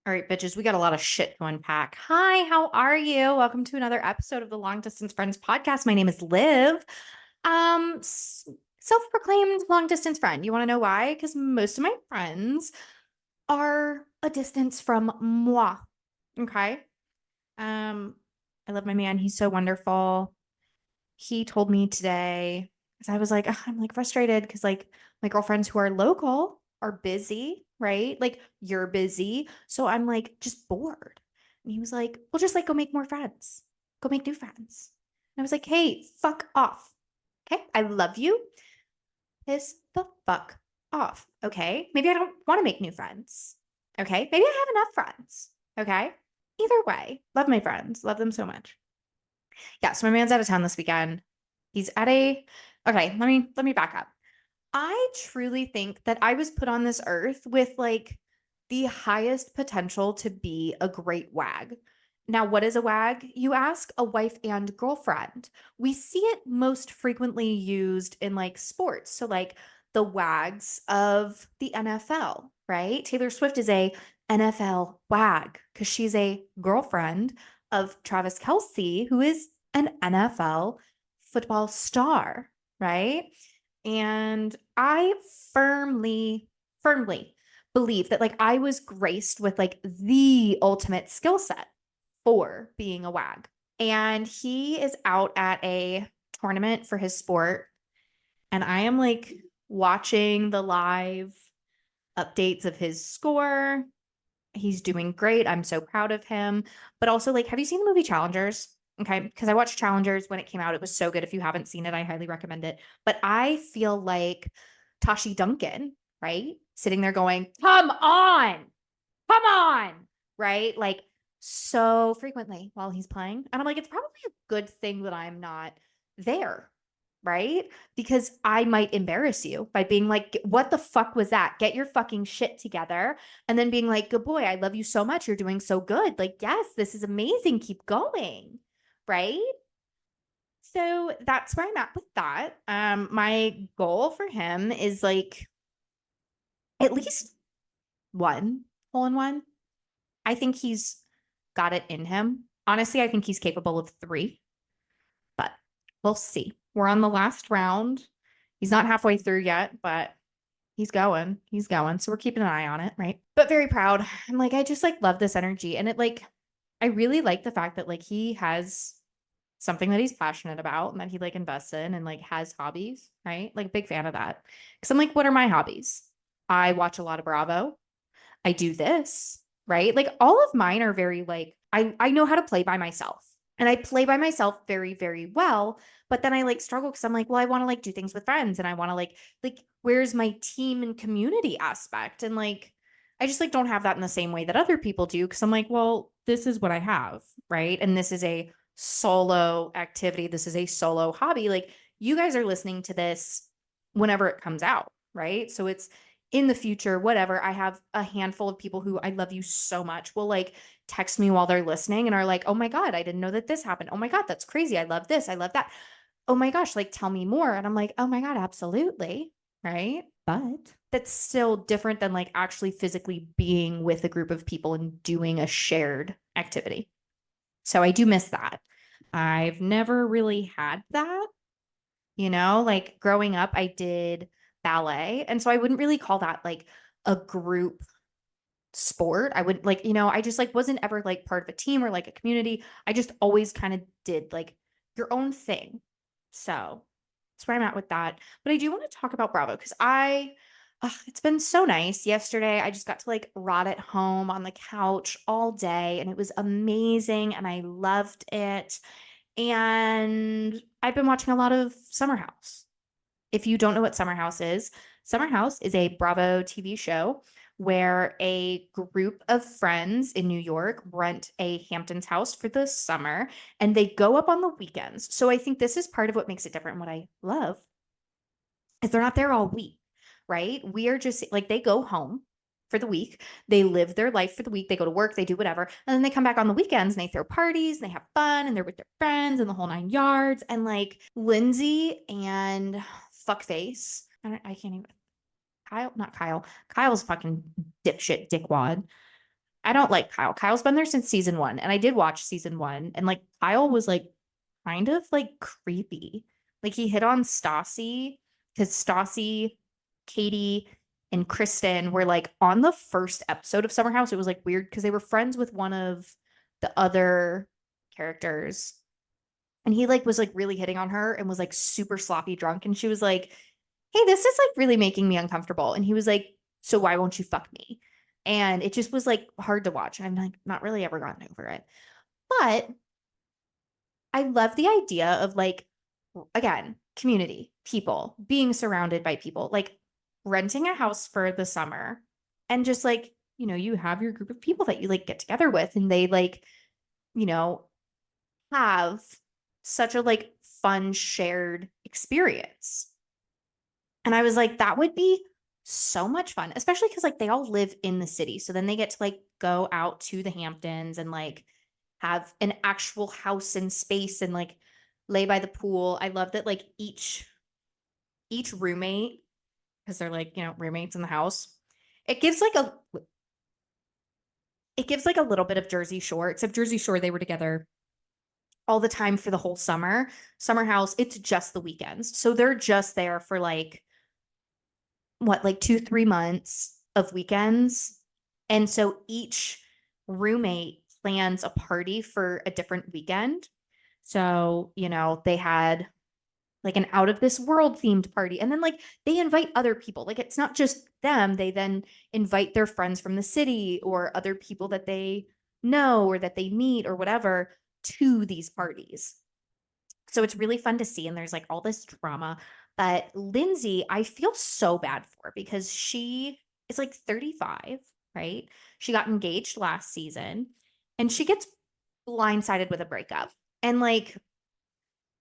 All right, bitches, we got a lot of shit to unpack. Hi, how are you? Welcome to another episode of the Long Distance Friends podcast. My name is Liv. Self-proclaimed long distance friend. You want to know why? Because most of my friends are a distance from moi. Okay. Um, I love my man. He's so wonderful. He told me today, because I was like, "Ugh," I'm like frustrated because like my girlfriends who are local are busy, right? Like you're busy. So I'm like just bored. And he was like, well, just like go make more friends, go make new friends. And I was like, hey, fuck off. Okay. I love you. Piss the fuck off. Okay. Maybe I don't want to make new friends. Okay. Maybe I have enough friends. Okay. Either way, love my friends, love them so much. Yeah, so my man's out of town this weekend. He's at a Okay, let me back up. I truly think that I was put on this earth with like the highest potential to be a great wag. Now, what is a wag, you ask? A wife and girlfriend. We see it most frequently used in like sports. So like the wags of the NFL, right? Taylor Swift is a NFL wag because she's a girlfriend of Travis Kelsey, who is an NFL football star, right? And I firmly believe that like I was graced with like the ultimate skill set for being a wag. And he is out at a tournament for his sport. And I am like watching the live updates of his score. He's doing great. I'm so proud of him. But also, like, have you seen the movie Challengers? Okay. Because I watched Challengers when it came out. It was so good. If you haven't seen it, I highly recommend it. But I feel like Tashi Duncan, right? Sitting there going, come on, right? Like, so frequently while he's playing. And I'm like, it's probably a good thing that I'm not there, right? Because I might embarrass you by being like, what the fuck was that? Get your fucking shit together. And then being like, good boy, I love you so much. You're doing so good. Like, yes, this is amazing. Keep going. Right. So that's where I'm at with that. My goal for him is like at least one hole in one. I think he's got it in him. Honestly, I think he's capable of three, but we'll see. We're on the last round. He's not halfway through yet, but he's going. He's going. So we're keeping an eye on it, right? But very proud. I'm like, I just like love this energy. And it like, I really like the fact that like he has something that he's passionate about and that he like invests in and like has hobbies, right? Like big fan of that. Cause I'm like, what are my hobbies? I watch a lot of Bravo. I do this, right? Like all of mine are very like I know how to play by myself. And I play by myself very, very well. But then I like struggle because I'm like, well, I want to like do things with friends and I want to like, where's my team and community aspect? And like, I just like don't have that in the same way that other people do. Cause I'm like, well, this is what I have, right? And this is a solo activity. This is a solo hobby. Like, you guys are listening to this whenever it comes out, right? So it's in the future, whatever. I have a handful of people who I love you so much will like text me while they're listening and are like, oh my God, I didn't know that this happened. Oh my God, that's crazy. I love this. I love that. Oh my gosh, like tell me more. And I'm like, oh my God, absolutely. Right. But that's still different than like actually physically being with a group of people and doing a shared activity. So I do miss that. I've never really had that, like growing up, I did ballet. And so I wouldn't really call that like a group sport. I would like, I just like wasn't ever like part of a team or like a community. I just always kind of did like your own thing. So that's where I'm at with that. But I do want to talk about Bravo because it's been so nice. Yesterday, I just got to like rot at home on the couch all day and it was amazing and I loved it. And I've been watching a lot of Summer House. If you don't know what Summer House is a Bravo TV show where a group of friends in New York rent a Hamptons house for the summer and they go up on the weekends. So I think this is part of what makes it different. What I love is they're not there all week, right? We are just like they go home for the week. They live their life for the week. They go to work, they do whatever. And then they come back on the weekends and they throw parties and they have fun and they're with their friends and the whole nine yards. And like Lindsay and Fuckface, I can't even, Kyle, not Kyle. Kyle's fucking dipshit dickwad. I don't like Kyle. Kyle's been there since season 1, and I did watch season 1, and like Kyle was like kind of like creepy. Like he hit on Stassi because Stassi, Katie, and Kristen were like on the first episode of Summer House. It was like weird because they were friends with one of the other characters. And he like was like really hitting on her and was like super sloppy drunk. And she was like, hey, this is like really making me uncomfortable. And he was like, so why won't you fuck me? And it just was like hard to watch. And I'm like not really ever gotten over it. But I love the idea of like, again, community, people, being surrounded by people, like renting a house for the summer and just like, you have your group of people that you like get together with and they like, you know, have such a like fun shared experience. And I was like, that would be so much fun, especially because like they all live in the city. So then they get to like go out to the Hamptons and like have an actual house and space and like lay by the pool. I love that like each roommate, because they're like, roommates in the house, it gives like a it gives like a little bit of Jersey Shore, except Jersey Shore, they were together all the time for the whole summer. Summer House, it's just the weekends. So they're just there for like what, like 2, 3 months of weekends. And so each roommate plans a party for a different weekend. So, they had like an out of this world themed party. And then like they invite other people. Like it's not just them. They then invite their friends from the city or other people that they know or that they meet or whatever to these parties. So it's really fun to see. And there's like all this drama. But Lindsay, I feel so bad for because she is like 35, right? She got engaged last season and she gets blindsided with a breakup. And like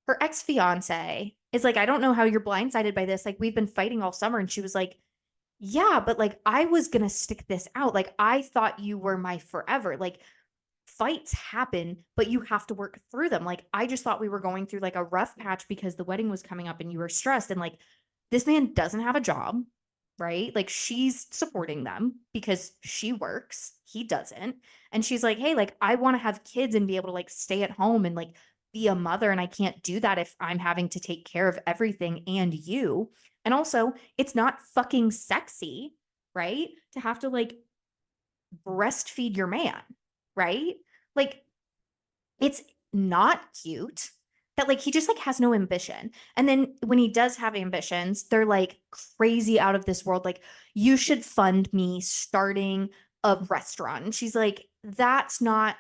her ex fiance is like, I don't know how you're blindsided by this. Like, we've been fighting all summer. And she was like, yeah, but like, I was going to stick this out. Like, I thought you were my forever. Like, fights happen, but you have to work through them. Like, I just thought we were going through like a rough patch because the wedding was coming up and you were stressed. And like, this man doesn't have a job, right? Like, she's supporting them because she works, he doesn't. And she's like, hey, like, I want to have kids and be able to like stay at home and like be a mother. And I can't do that if I'm having to take care of everything and you. And also, it's not fucking sexy, right? To have to like breastfeed your man, right? Like it's not cute that like he just like has no ambition. And then when he does have ambitions, they're like crazy out of this world. Like you should fund me starting a restaurant. And she's like, that's not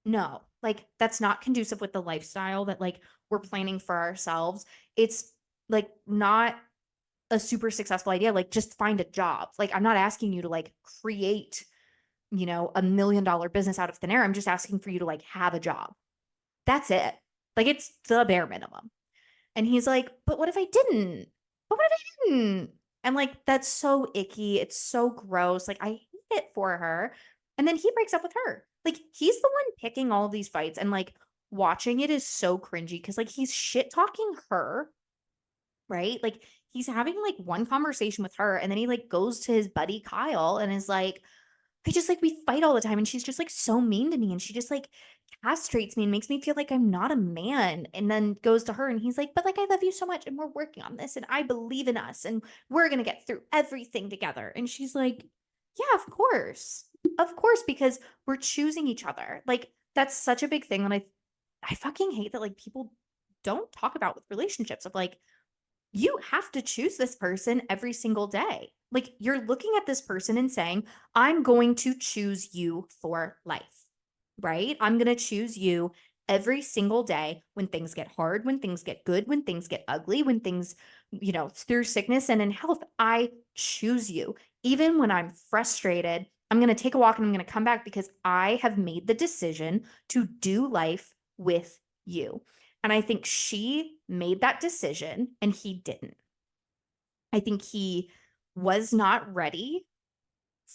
no, like that's not conducive with the lifestyle that like we're planning for ourselves. It's like not a super successful idea. Like just find a job. Like I'm not asking you to like create $1 million business out of thin air. I'm just asking for you to like have a job. That's it. Like it's the bare minimum. And he's like, but what if I didn't? But what if I didn't? And like, that's so icky. It's so gross. Like, I hate it for her. And then he breaks up with her. Like, he's the one picking all of these fights. And like, watching it is so cringy because like he's shit talking her, right? Like, he's having like one conversation with her. And then he like goes to his buddy Kyle and is like, we fight all the time and she's just like so mean to me and she just like castrates me and makes me feel like I'm not a man and then goes to her and he's like, but like I love you so much and we're working on this and I believe in us and we're going to get through everything together. And she's like, yeah, of course. Of course, because we're choosing each other. Like that's such a big thing that I fucking hate that like people don't talk about with relationships of like you have to choose this person every single day. Like you're looking at this person and saying, I'm going to choose you for life, right? I'm going to choose you every single day when things get hard, when things get good, when things get ugly, when things, through sickness and in health. I choose you. Even when I'm frustrated, I'm going to take a walk and I'm going to come back because I have made the decision to do life with you. And I think she made that decision and he didn't. I think he was not ready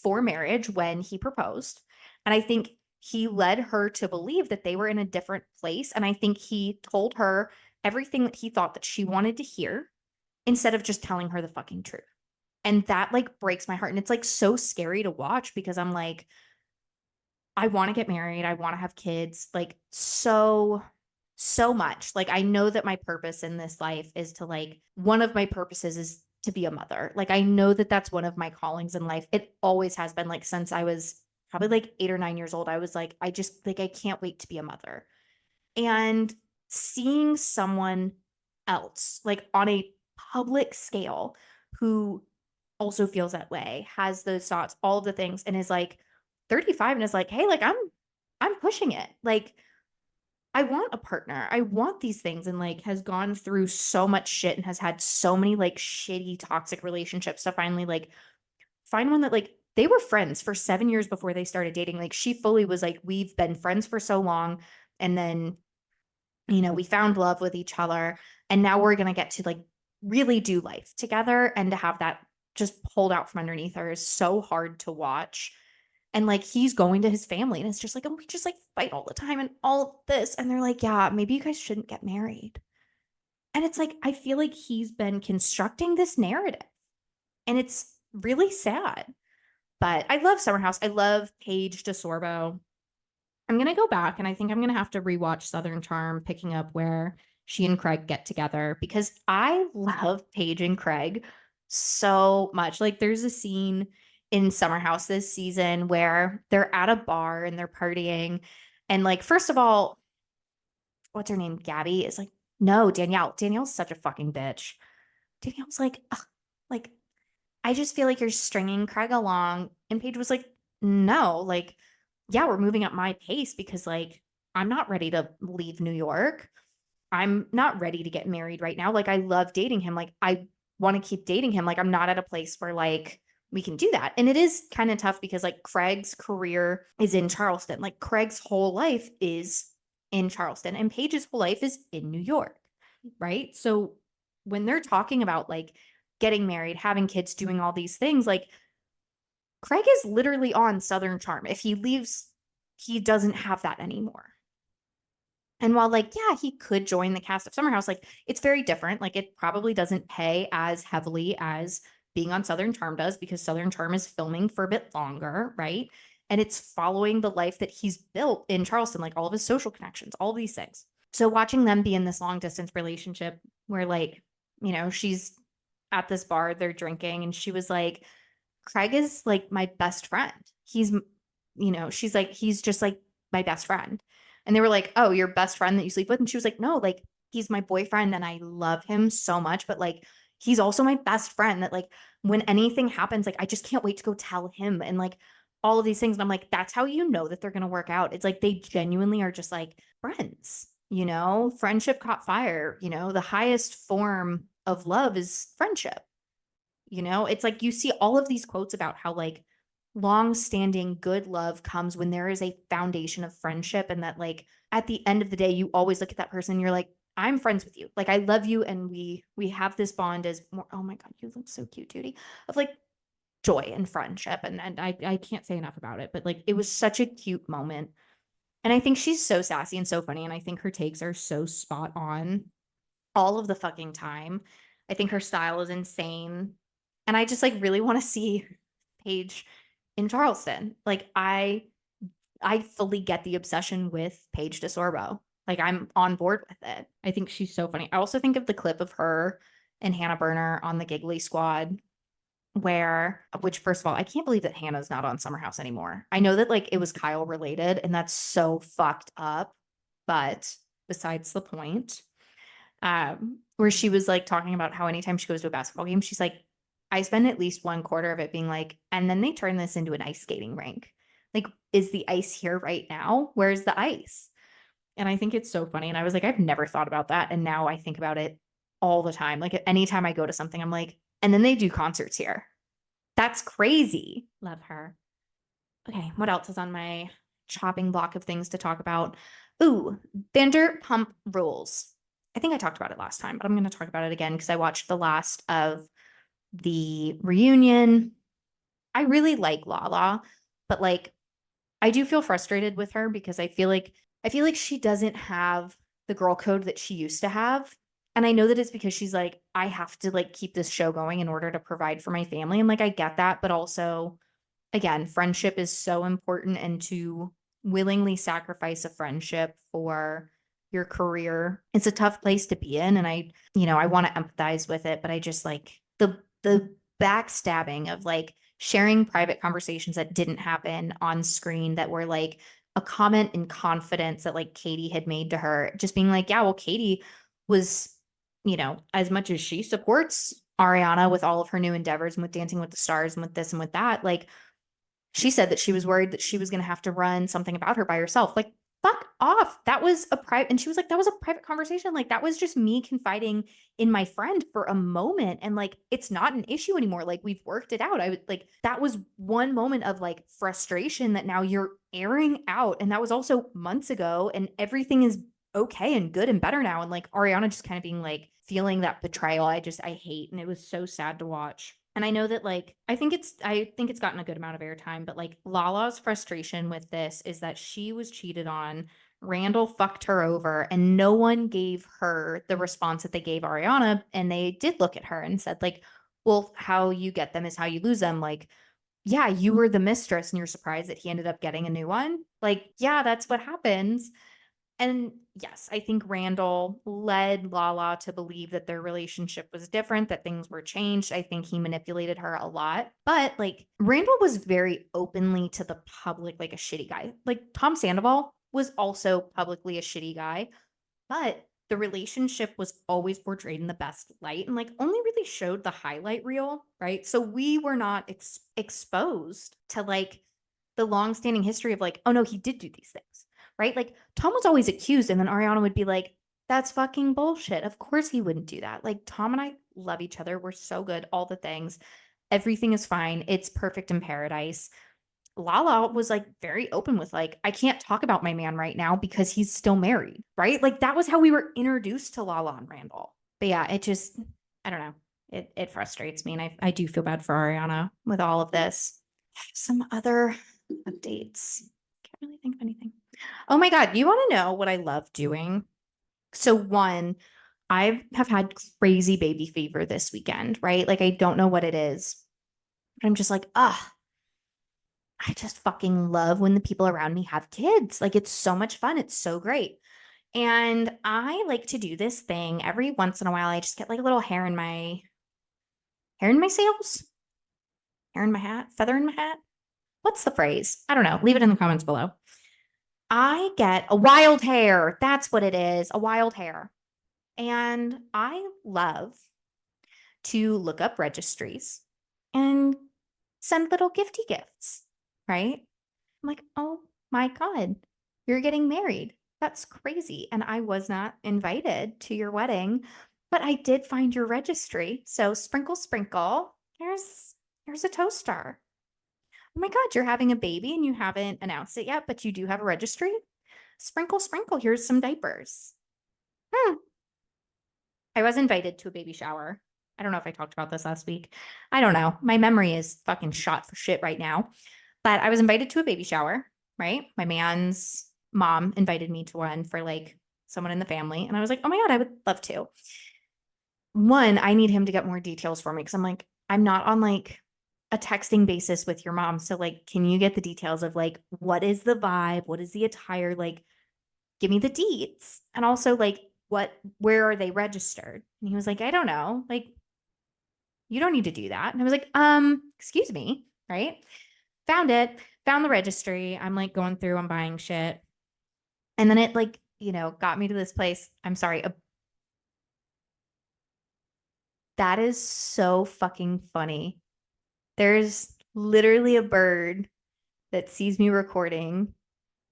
for marriage when he proposed. And I think he led her to believe that they were in a different place. And I think he told her everything that he thought that she wanted to hear instead of just telling her the fucking truth. And that like breaks my heart. And it's like so scary to watch because I'm like, I want to get married. I want to have kids, like so, so much. Like, I know that my purpose in this life is to like, one of my purposes is to be a mother. Like, I know that that's one of my callings in life. It always has been like since I was probably like 8 or 9 years old. I was like, I just like, I can't wait to be a mother. And seeing someone else, like on a public scale, who also feels that way, has those thoughts, all of the things, and is like 35 and is like, hey, like I'm pushing it. Like, I want a partner. I want these things, and like has gone through so much shit and has had so many like shitty toxic relationships to finally like find one that like they were friends for 7 years before they started dating. Like, she fully was like, we've been friends for so long, and then we found love with each other, and now we're going to get to like really do life together. And to have that just pulled out from underneath her is so hard to watch. And like, he's going to his family and it's just like, oh, we just like fight all the time and all of this. And they're like, yeah, maybe you guys shouldn't get married. And it's like, I feel like he's been constructing this narrative, and it's really sad. But I love Summer House. I love Paige DeSorbo. I'm going to go back and I think I'm going to have to rewatch Southern Charm, picking up where she and Craig get together, because I love Paige and Craig so much. Like, there's a scene in Summer House this season where they're at a bar and they're partying. And like, first of all, what's her name? Gabby is like, no, Danielle. Danielle's such a fucking bitch. Danielle's like, ugh, like, I just feel like you're stringing Craig along. And Paige was like, no, like, yeah, we're moving at my pace because like I'm not ready to leave New York. I'm not ready to get married right now. Like, I love dating him. Like, I want to keep dating him. Like, I'm not at a place where like we can do that. And it is kind of tough because like Craig's career is in Charleston. Like, Craig's whole life is in Charleston and Paige's whole life is in New York. Right. So when they're talking about like getting married, having kids, doing all these things, like Craig is literally on Southern Charm. If he leaves, he doesn't have that anymore. And while like, yeah, he could join the cast of Summer House, like it's very different. Like, it probably doesn't pay as heavily as being on Southern Charm does, because Southern Charm is filming for a bit longer, right? And it's following the life that he's built in Charleston, like all of his social connections, all these things. So watching them be in this long distance relationship where like, she's at this bar, they're drinking, and she was like, Craig is like my best friend. She's like, he's just like my best friend. And they were like, oh, your best friend that you sleep with? And she was like, no, like he's my boyfriend and I love him so much. But like, he's also my best friend that like when anything happens, like I just can't wait to go tell him, and like all of these things. And I'm like, that's how you know that they're going to work out. It's like they genuinely are just like friends, friendship caught fire. The highest form of love is friendship. It's like you see all of these quotes about how like long-standing good love comes when there is a foundation of friendship, and that like at the end of the day you always look at that person and you're like, I'm friends with you, like I love you, and we have this bond as more, oh my god, you look so cute, Judy, of like joy and friendship. And I can't say enough about it, but like it was such a cute moment. And I think she's so sassy and so funny, and I think her takes are so spot on all of the fucking time. I think her style is insane. And I just like really want to see Paige in Charleston. Like, I fully get the obsession with Paige DeSorbo. Like, I'm on board with it. I think she's so funny. I also think of the clip of her and Hannah Berner on the Giggly Squad, which first of all, I can't believe that Hannah's not on Summer House anymore. I know that like it was Kyle related and that's so fucked up, but besides the point. Where she was like talking about how anytime she goes to a basketball game, she's like, I spend at least 1/4 of it being like, and then they turn this into an ice skating rink. Like, is the ice here right now? Where's the ice? And I think it's so funny. And I was like, I've never thought about that. And now I think about it all the time. Like, anytime I go to something, I'm like, and then they do concerts here. That's crazy. Love her. Okay, what else is on my chopping block of things to talk about? Ooh, Vanderpump Rules. I think I talked about it last time, but I'm going to talk about it again because I watched the last of the reunion. I really like Lala, but like I do feel frustrated with her because I feel like she doesn't have the girl code that she used to have. And I know that it's because she's like, I have to like keep this show going in order to provide for my family. And like I get that, but also again, friendship is so important, and to willingly sacrifice a friendship for your career. It's a tough place to be in. And I want to empathize with it, but I just like the backstabbing of like sharing private conversations that didn't happen on screen that were like a comment in confidence that like Katie had made to her, just being like, yeah, well, Katie was, as much as she supports Ariana with all of her new endeavors and with Dancing with the Stars and with this and with that, like she said that she was worried that she was going to have to run something about her by herself. Like, fuck off. That was a private, and she was like, that was a private conversation. Like, that was just me confiding in my friend for a moment. And like, it's not an issue anymore. Like, we've worked it out. I would like, that was one moment of like frustration that now you're airing out. And that was also months ago. And everything is okay and good and better now. And like, Ariana just kind of being like, feeling that betrayal. I hate. And it was so sad to watch. And I know that like I think it's gotten a good amount of airtime, but like Lala's frustration with this is that she was cheated on. Randall fucked her over and no one gave her the response that they gave Ariana. And they did look at her and said, like, well, how you get them is how you lose them. Like, yeah, you were the mistress and you're surprised that he ended up getting a new one. Like, yeah, that's what happens. And yes, I think Randall led Lala to believe that their relationship was different, that things were changed. I think he manipulated her a lot. But like Randall was very openly to the public like a shitty guy. Like Tom Sandoval was also publicly a shitty guy, but the relationship was always portrayed in the best light and like only really showed the highlight reel, right? So we were not exposed to like the long-standing history of like, oh no, he did do these things, right? Like Tom was always accused, and then Ariana would be like, that's fucking bullshit. Of course he wouldn't do that. Like Tom and I love each other. We're so good. All the things. Everything is fine. It's perfect in paradise. Lala was like very open with like, I can't talk about my man right now because he's still married, right? Like that was how we were introduced to Lala and Randall. But yeah, it just, I don't know. It frustrates me. And I do feel bad for Ariana with all of this. Some other updates. Can't really think of anything. Oh my God. You want to know what I love doing? So one, I have had crazy baby fever this weekend, right? Like I don't know what it is, but I'm just like, I just fucking love when the people around me have kids. Like it's so much fun. It's so great. And I like to do this thing every once in a while. I just get like a little hair in my sails, hair in my hat, feather in my hat. What's the phrase? I don't know. Leave it in the comments below. I get a wild hair. That's what it is. A wild hair. And I love to look up registries and send little gifty gifts, right? I'm like, oh my God, you're getting married. That's crazy. And I was not invited to your wedding, but I did find your registry. So sprinkle, sprinkle. Here's a toaster. Oh my God, you're having a baby and you haven't announced it yet, but you do have a registry. Sprinkle, sprinkle. Here's some diapers. Hmm. I was invited to a baby shower. I don't know if I talked about this last week. I don't know. My memory is fucking shot for shit right now. But I was invited to a baby shower, right? My man's mom invited me to one for like someone in the family. And I was like, oh my God, I would love to. One, I need him to get more details for me because I'm like, I'm not on like a texting basis with your mom. So like, can you get the details of like, what is the vibe? What is the attire? Like, give me the deets. And also like, where are they registered? And he was like, I don't know. Like, you don't need to do that. And I was like, excuse me, right? Found it, found the registry. I'm like going through, I'm buying shit. And then it like, got me to this place. I'm sorry. That is so fucking funny. There's literally a bird that sees me recording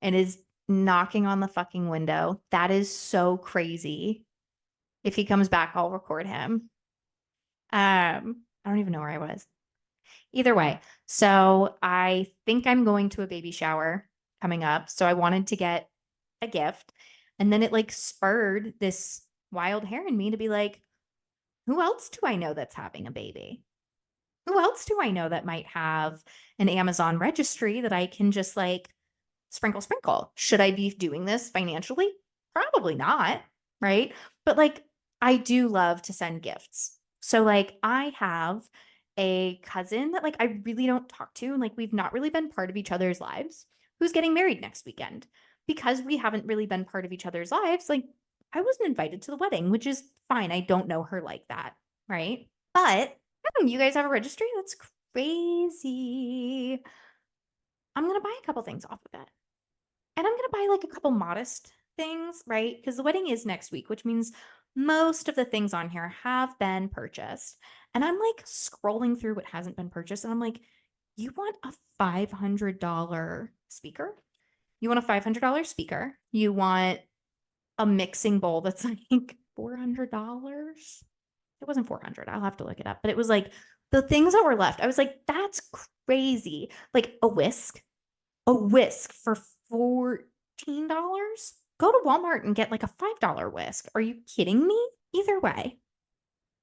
and is knocking on the fucking window. That is so crazy. If he comes back, I'll record him. I don't even know where I was. Either way, so I think I'm going to a baby shower coming up. So I wanted to get a gift. And then it like spurred this wild hair in me to be like, who else do I know that's having a baby? Who else do I know that might have an Amazon registry that I can just like sprinkle, sprinkle? Should I be doing this financially? Probably not. Right. But like, I do love to send gifts. So like, I have a cousin that like I really don't talk to, and like we've not really been part of each other's lives, who's getting married next weekend. Because we haven't really been part of each other's lives, like I wasn't invited to the wedding, which is fine. I don't know her like that, right? But you guys have a registry? That's crazy. I'm going to buy a couple things off of it. And I'm going to buy like a couple modest things, right? Because the wedding is next week, which means most of the things on here have been purchased. And I'm like scrolling through what hasn't been purchased. And I'm like, you want a $500 speaker? You want a $500 speaker? You want a mixing bowl that's like $400? It wasn't 400. I'll have to look it up. But it was like the things that were left. I was like, that's crazy. Like a whisk for $14. Go to Walmart and get like a $5 whisk. Are you kidding me? Either way.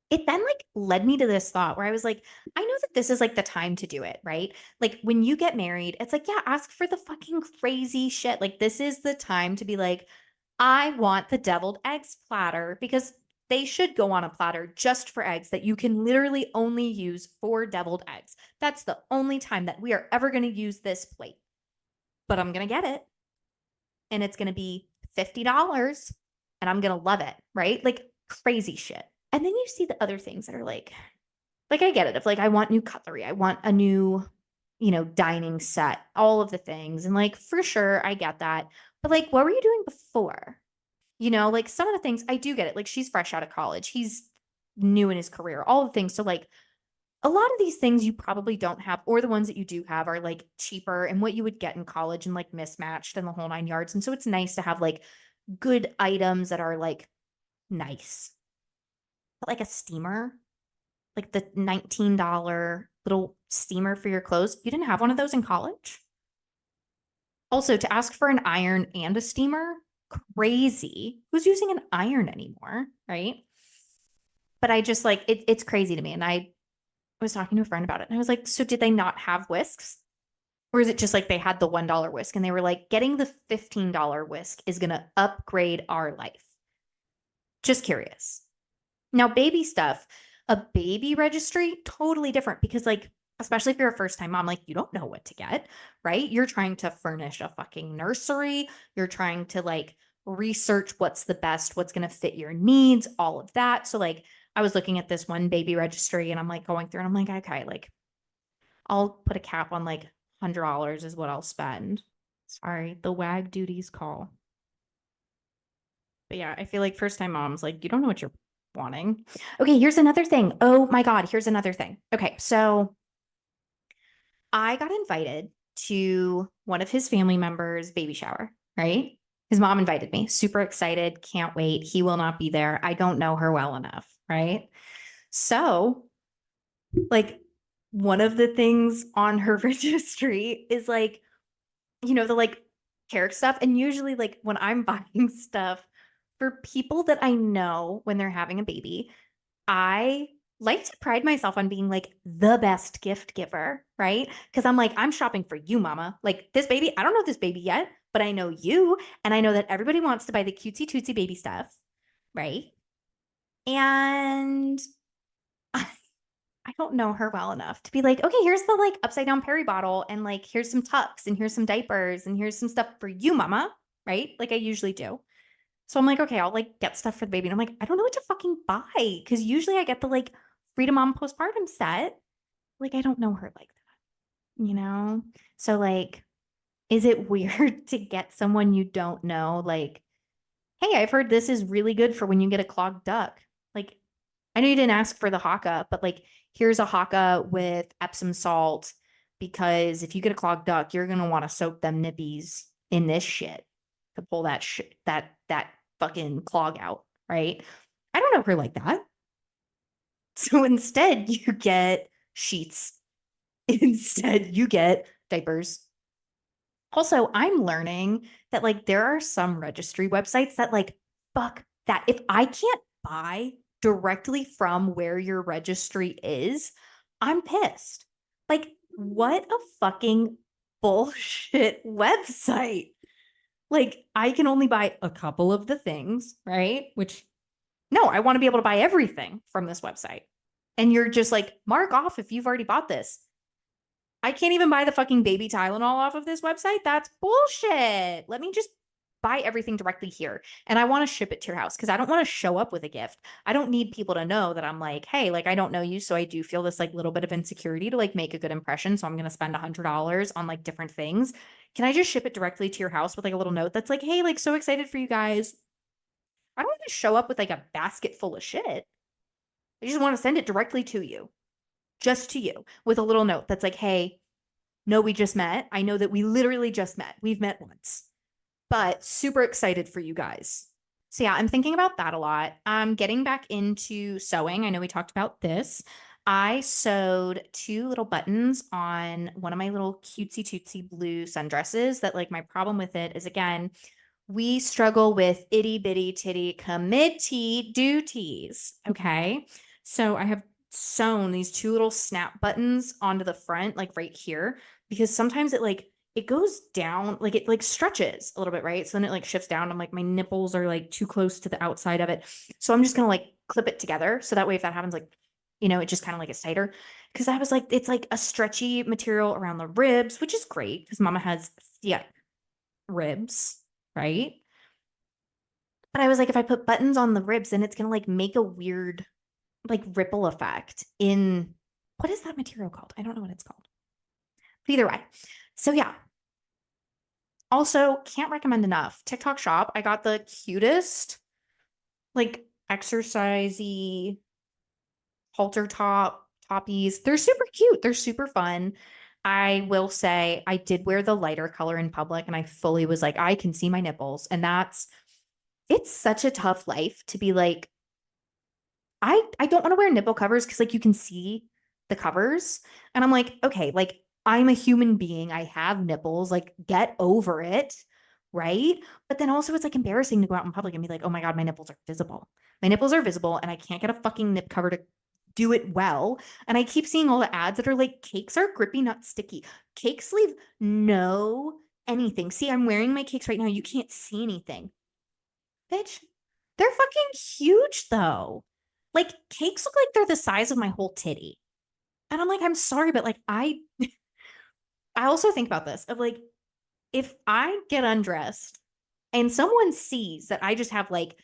It then like led me to this thought where I was like, I know that this is like the time to do it, right? Like when you get married, it's like, yeah, ask for the fucking crazy shit. Like this is the time to be like, I want the deviled eggs platter because they should go on a platter just for eggs that you can literally only use for deviled eggs. That's the only time that we are ever going to use this plate. But I'm going to get it. And it's going to be $50 and I'm going to love it, right? Like crazy shit. And then you see the other things that are like I get it. If like I want new cutlery, I want a new, dining set, all of the things. And like for sure, I get that. But like, what were you doing before? Like some of the things I do get it. Like she's fresh out of college. He's new in his career, all the things. So like a lot of these things you probably don't have, or the ones that you do have are like cheaper and what you would get in college and like mismatched and the whole 9 yards. And so it's nice to have like good items that are like nice. But like a steamer, like the $19 little steamer for your clothes. You didn't have one of those in college? Also, to ask for an iron and a steamer, crazy. Who's using an iron anymore, right? But I just like it's crazy to me. And I was talking to a friend about it and I was like, so did they not have whisks? Or is it just like they had the $1 whisk and they were like, getting the $15 whisk is going to upgrade our life? Just curious. Now, baby stuff, a baby registry, totally different because, like, especially if you're a first time mom, like, you don't know what to get, right? You're trying to furnish a fucking nursery. You're trying to, like, research what's the best, what's going to fit your needs, all of that. So, like, I was looking at this one baby registry and I'm like going through and I'm like, okay, like, I'll put a cap on like $100 is what I'll spend. Sorry, the wag duties call. But yeah, I feel like first time moms, like, you don't know what you're wanting. Okay, here's another thing. Oh my God, here's another thing. Okay, so I got invited to one of his family members' baby shower, right? His mom invited me. Super excited. Can't wait. He will not be there. I don't know her well enough, right? So, like, one of the things on her registry is like, the like carrot stuff. And usually, like, when I'm buying stuff for people that I know when they're having a baby, I like to pride myself on being like the best gift giver, right? Because I'm like, I'm shopping for you, mama. Like this baby, I don't know this baby yet, but I know you. And I know that everybody wants to buy the cutesy tootsy baby stuff, right? And I don't know her well enough to be like, okay, here's the like upside down Perry bottle, and like here's some tucks, and here's some diapers, and here's some stuff for you, mama, right? Like I usually do. So I'm like, okay, I'll like get stuff for the baby. And I'm like, I don't know what to fucking buy. Cause usually I get the like Freedom Mom postpartum set. Like, I don't know her like that, So like, is it weird to get someone you don't know? Like, hey, I've heard this is really good for when you get a clogged duck. Like, I know you didn't ask for the Haka, but like, here's a Haka with Epsom salt because if you get a clogged duck, you're gonna want to soak them nippies in this shit to pull that shit that fucking clog out, right? I don't know her like that. So instead, you get sheets. Instead, you get diapers. Also, I'm learning that like there are some registry websites that like fuck that. If I can't buy directly from where your registry is, I'm pissed. Like, what a fucking bullshit website. Like, I can only buy a couple of the things, right? Which, no, I want to be able to buy everything from this website. And you're just like, mark off if you've already bought this. I can't even buy the fucking baby Tylenol off of this website. That's bullshit. Let me just buy everything directly here. And I want to ship it to your house because I don't want to show up with a gift. I don't need people to know that I'm like, hey, like I don't know you. So I do feel this like little bit of insecurity to like make a good impression. So I'm going to spend $100 on like different things. Can I just ship it directly to your house with like a little note that's like, hey, like so excited for you guys. I don't want to show up with like a basket full of shit. I just want to send it directly to you, just to you, with a little note that's like, hey, no, we just met. I know that we literally just met. We've met once, but super excited for you guys. So yeah, I'm thinking about that a lot. Getting back into sewing. I know we talked about this. I sewed two little buttons on one of my little cutesy tootsy blue sundresses that like my problem with it is again, we struggle with itty bitty titty committee duties. Okay. So I have sewn these two little snap buttons onto the front, like right here, because sometimes it goes down, like it like stretches a little bit, right? So then it like shifts down. I'm like, my nipples are like too close to the outside of it. So I'm just gonna like clip it together. So that way, if that happens, like, it just kind of like it's tighter. Cause I was like, it's like a stretchy material around the ribs, which is great because mama has, yeah, ribs, right? But I was like, if I put buttons on the ribs, then it's gonna like make a weird like ripple effect in what is that material called? I don't know what it's called. But either way. So yeah. Also, can't recommend enough. TikTok shop. I got the cutest, like exercisey halter toppies. They're super cute. They're super fun. I will say I did wear the lighter color in public and I fully was like, I can see my nipples. And it's such a tough life to be like, I don't want to wear nipple covers because like you can see the covers. And I'm like, okay, like I'm a human being. I have nipples. Like get over it. Right. But then also it's like embarrassing to go out in public and be like, oh my God, my nipples are visible. My nipples are visible and I can't get a fucking nip cover to do it well. And I keep seeing all the ads that are like, cakes are grippy, not sticky. Cakes leave no anything. See, I'm wearing my cakes right now. You can't see anything. Bitch, they're fucking huge though. Like cakes look like they're the size of my whole titty. And I'm like, I'm sorry, but like I also think about this of like if I get undressed and someone sees that I just have like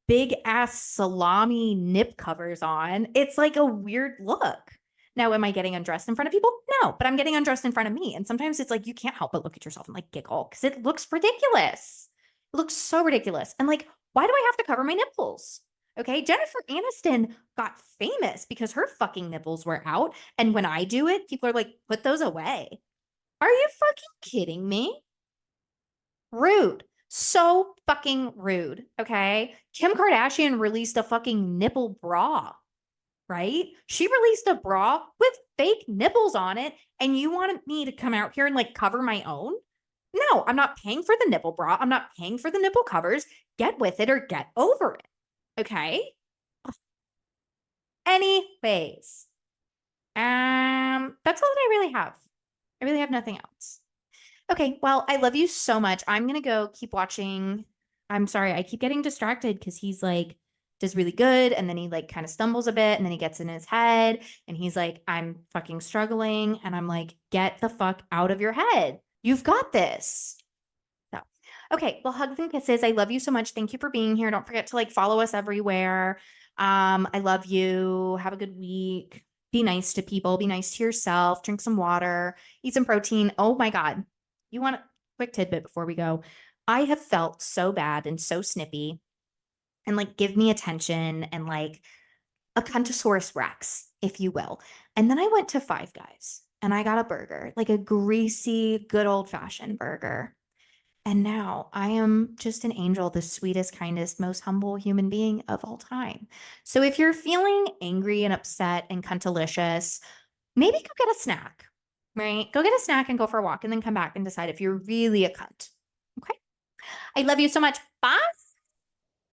big ass salami nip covers on, it's like a weird look. Now, am I getting undressed in front of people? No, but I'm getting undressed in front of me. And sometimes it's like you can't help but look at yourself and like giggle because it looks ridiculous. It looks so ridiculous. And like, why do I have to cover my nipples? Okay. Jennifer Aniston got famous because her fucking nipples were out. And when I do it, people are like, put those away. Are you fucking kidding me? Rude. So fucking rude. Okay. Kim Kardashian released a fucking nipple bra, right? She released a bra with fake nipples on it. And you wanted me to come out here and like cover my own? No, I'm not paying for the nipple bra. I'm not paying for the nipple covers. Get with it or get over it. Okay. Anyways, that's all that I really have. I really have nothing else. Okay, well, I love you so much. I'm gonna go keep watching. I'm sorry, I keep getting distracted because he's like does really good and then he like kind of stumbles a bit and then he gets in his head and he's like, I'm fucking struggling. And I'm like, get the fuck out of your head. You've got this. So, okay, well, hugs and kisses. I love you so much. Thank you for being here. Don't forget to like follow us everywhere. I love you. Have a good week. Be nice to people. Be nice to yourself. Drink some water. Eat some protein. Oh my God. You want a quick tidbit before we go? I have felt so bad and so snippy and like give me attention and like a Cuntosaurus Rex, if you will. And then I went to Five Guys and I got a burger, like a greasy, good old fashioned burger. And now I am just an angel, the sweetest, kindest, most humble human being of all time. So if you're feeling angry and upset and cuntalicious, maybe go get a snack, right? Go get a snack and go for a walk and then come back and decide if you're really a cunt. Okay. I love you so much. Bye.